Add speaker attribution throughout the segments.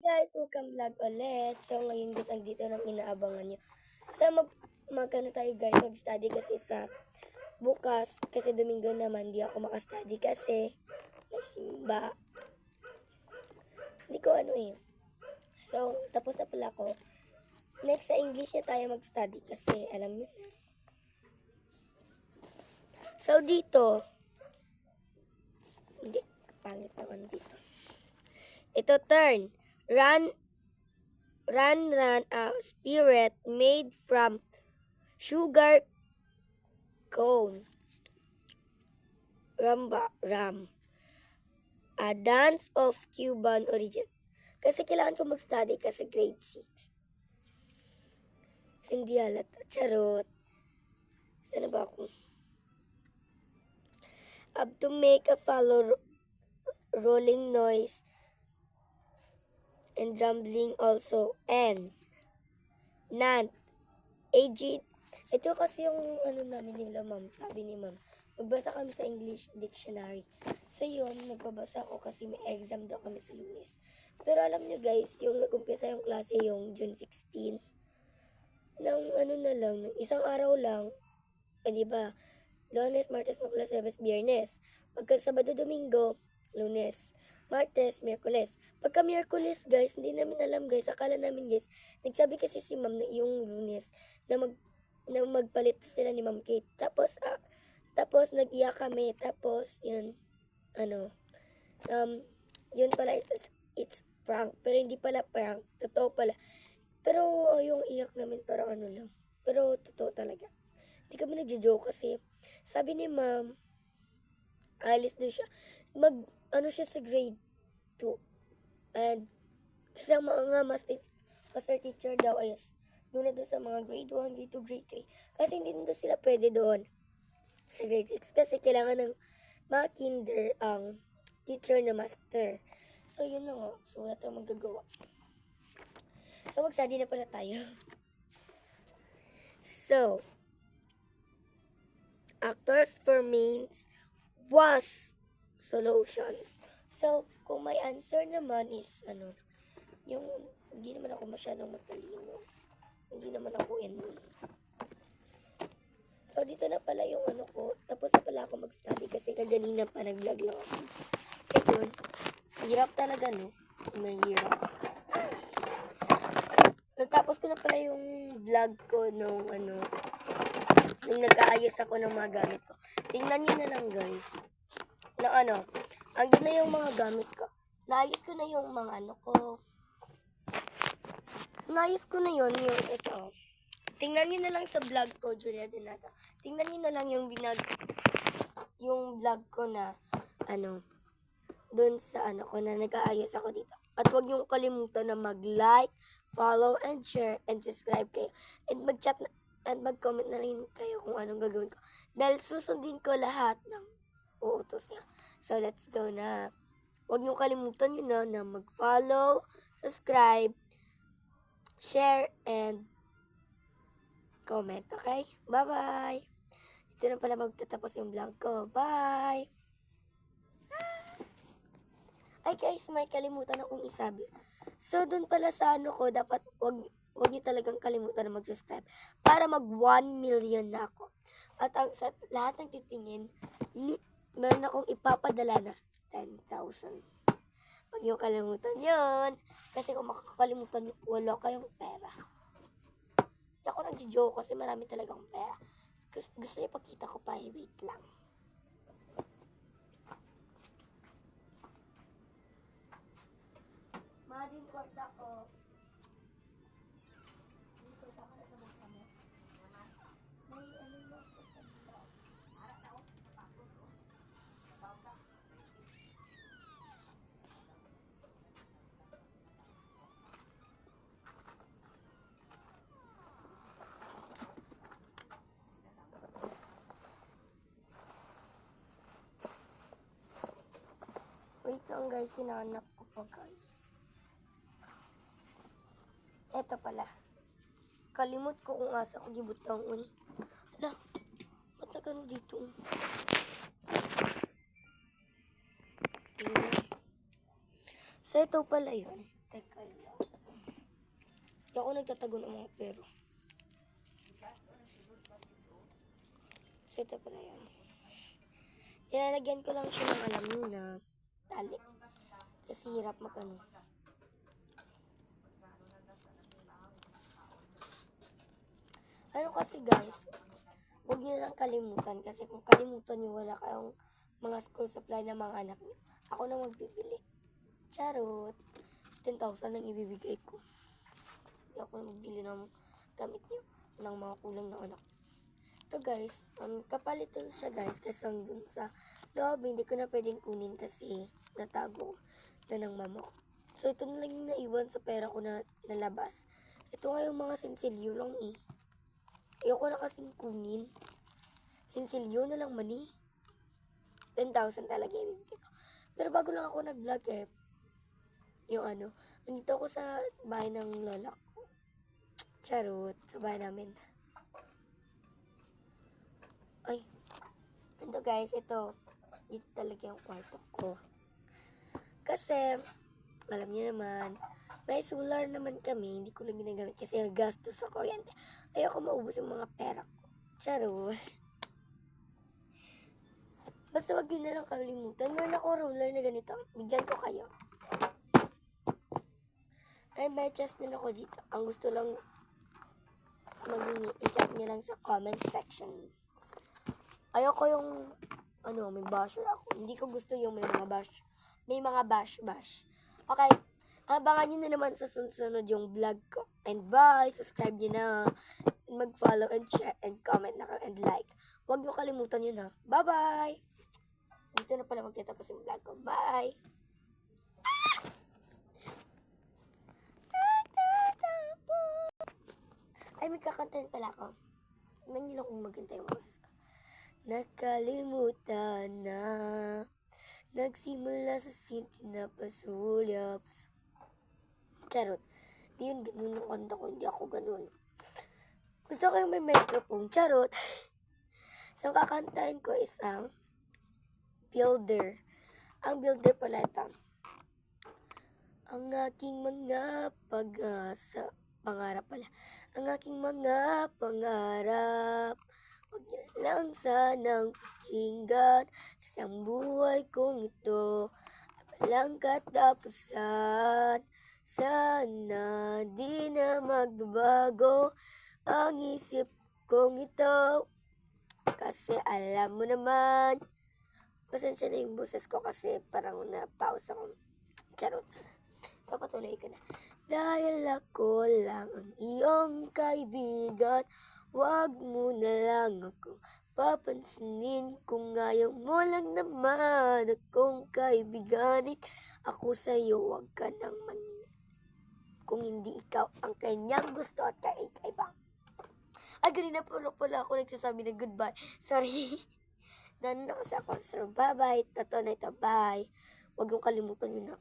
Speaker 1: Guys, welcome vlog ulit. So ngayon guys, ang dito nang inaabangan nyo. So magkano tayo guys, mag-study kasi sa bukas. Kasi Domingo naman, di ako makastudy kasi nagsimba. Hindi ko ano eh. So, tapos na pala ako. Next sa English na tayo mag-study kasi alam nyo na. So dito, hindi, pangit naman dito. Ito turn. Run, a spirit made from sugar cone. Ram. A dance of Cuban origin. Kasi kailangan ko mag-study kasi grade 6. Hindi halata. Charot. Ano ba ako? Up to make a follow rolling noise and rumbling also. And nan. AG. Ito kasi yung ano namin nila ma'am. Sabi ni ma'am. Magbasa kami sa English dictionary. So yun, nagbabasa ako kasi may exam daw kami sa Lunes. Pero alam nyo guys, yung nag-umpisa yung klase yung June 16. Nang ano na lang, isang araw lang. Diba? Lunes, Martes, Miyerkules, Huwebes, Biyernes. Pagka Sabado, Domingo, Lunes. Martes, Miyerkules. Pagka Miyerkules guys, hindi namin alam guys. Akala namin guys, nagsabi kasi si ma'am na yung Lunes na magpalit sila ni Ma'am Kate. Tapos nag-iyak kami. Tapos yun, yun pala it's prank. Pero hindi pala prank. Totoo pala. Pero yung iyak namin parang ano lang. Pero totoo talaga. Hindi kami nagjo-joke kasi sabi ni ma'am, alis na siya. Siya sa grade 2. And kasi ang mga master teacher daw is doon na doon sa mga grade 1, grade 2, grade 3. Kasi hindi na sila pwede doon sa grade 6. Kasi kailangan ng mga kinder ang teacher na master. So yun na nga. So wala tayong magagawa. So mag-study na pala tayo. So, actors for means was solutions. So, kung may answer naman is, yung, hindi naman ako masyadong matalino. Hindi naman ako So, dito na pala yung ko. Tapos na pala ako mag-study kasi kaganina pa nag-vlog lang ako. Ito, hirap talaga, no? Mahirap. Natapos ko na pala yung vlog ko nung yung nag-aayos ako ng mga gamit ko. Tingnan nyo na lang guys. Andun na yung mga gamit ko. Naayos ko na yung mga ko. Naayos ko na yun, yung ito. Tingnan nyo na lang sa vlog ko, Julia Dinata. Tingnan nyo na lang yung vlog ko na, dun sa ko na nag-aayos ako dito. At huwag nyo kalimutan na mag-like, follow, and share, and subscribe kayo. And mag-chat na, at mag-comment na rin kayo kung anong gagawin ko. Dahil susundin ko lahat ng uutos niya. So, let's go na. Huwag niyo kalimutan yun na mag-follow, subscribe, share, and comment. Okay? Bye-bye! Dito na pala magtatapos yung vlog ko. Bye! Ay guys, may kalimutan akong isabi. So, dun pala sa ko, dapat huwag niyo talagang kalimutan na mag-subscribe para mag 1 million na ako. At sa lahat ng titingin, meron akong ipapadala na 10,000. Huwag niyo kalimutan yun. Kasi kung makakalimutan niyo, wala kayong pera. Hindi ako nag-joke kasi marami talagang pera. Gusto niyo pakita ko pa, wait lang. Madin kwarta ko. Wait lang guys, sinanap ko pa guys. Eto pala. Kalimot ko kung asa ko gibutang uni. Ala, ba't na gano'n dito? So ito pala yun. Teka lang. Hindi ako nagtatago ng mga pero. So, ito pala yan. Ilalagyan ko lang siya ng alam nyo na tali. Kasi hirap mag-ano. Ano kasi guys, huwag nyo lang kalimutan. Kasi kung kalimutan nyo, wala kayong mga school supply ng mga anak nyo. Ako na magbibili. Charot. 10,000 lang ibibigay ko. Hindi ako magbili ng gamit nyo. Ng mga kulang ng anak. Ito guys, kapalit to siya guys. Kasi dun sa loob, hindi ko na pwedeng kunin kasi natago na ng mama ko. So ito na lang yung naiwan sa pera ko na nalabas. Ito nga yung mga sinsilyo lang eh. Ayoko na kasing kunin. Sinsilyo na lang mani. 10,000 talaga ibibigay ko. Pero bago lang ako nag-vlog eh. Yung ano, nandito ako sa bahay ng lola ko. Charot, sa bahay namin. Ay, ito guys, ito. Dito talaga yung kwarto ko. Kasi, alam niyo naman, may solar naman kami. Hindi ko lang ginagamit kasi gastos sa kuryente. Ayoko maubos yung mga pera ko. Charot. Basta wag yun na lang kalimutan. Meron ako ruler na ganito. Bigyan ko kayo. Ay, may chest din ako dito. Ang gusto lang maging i-chat nyo lang sa comment section. Ayoko yung, may basher ako. Hindi ko gusto yung may mga bash. Okay, abangan nyo na naman sa sunod yung vlog ko. And bye! Subscribe nyo na. Mag-follow and share and comment na kayo and like. Huwag nyo kalimutan yun ha. Bye-bye! Dito na pala magtatapos yung vlog ko. Bye! Ay, magkakantahin pala ako. Tingnan nyo lang kung maghintay yung boses ko. Nakalimutan na. Nagsimula sa simple na pasulyap. Charot. Di yun ganun ang kanta ko. Hindi ako ganun. Gusto ko yung may microphone. Charot. So, kakantahin ko is ang Builder. Ang Builder pala ito. Ang aking mga pag-asa. Pangarap pala. Ang aking mga pangarap. Huwag niya lang sanang pakinggan. Kasi ang buhay kong ito walang katapusan. Sana di na magbabago ang isip kong ito. Kasi alam mo naman. Pasensya na yung boses ko kasi parang na-pause ako. Charot. So, patuloy ko na. Dahil ako lang ang iyong kaibigan, wag mo na lang ako papansinin. Kung ayaw mo lang naman akong kaibiganin, ako sa'yo wag ka nang manina. Kung hindi ikaw ang kanyang gusto at kaikaiba. Ay, ganun na pala ako nagsasabi na goodbye. Sorry. Nanon ako sa concert. Bye-bye. Tato na ito. Bye. Wag yung kalimutan yun na.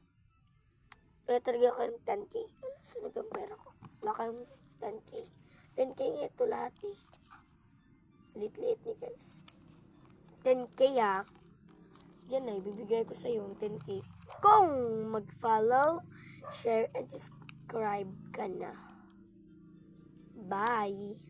Speaker 1: Wala talaga kayong 10K. Saan na yung pera ko? Wala kayong 10K. 10K nga ito lahat eh. Liit-liit ni guys. 10K ah. Yan na, ibibigay ko sa iyo yung 10K. Kung mag-follow, share, and subscribe ka na. Bye!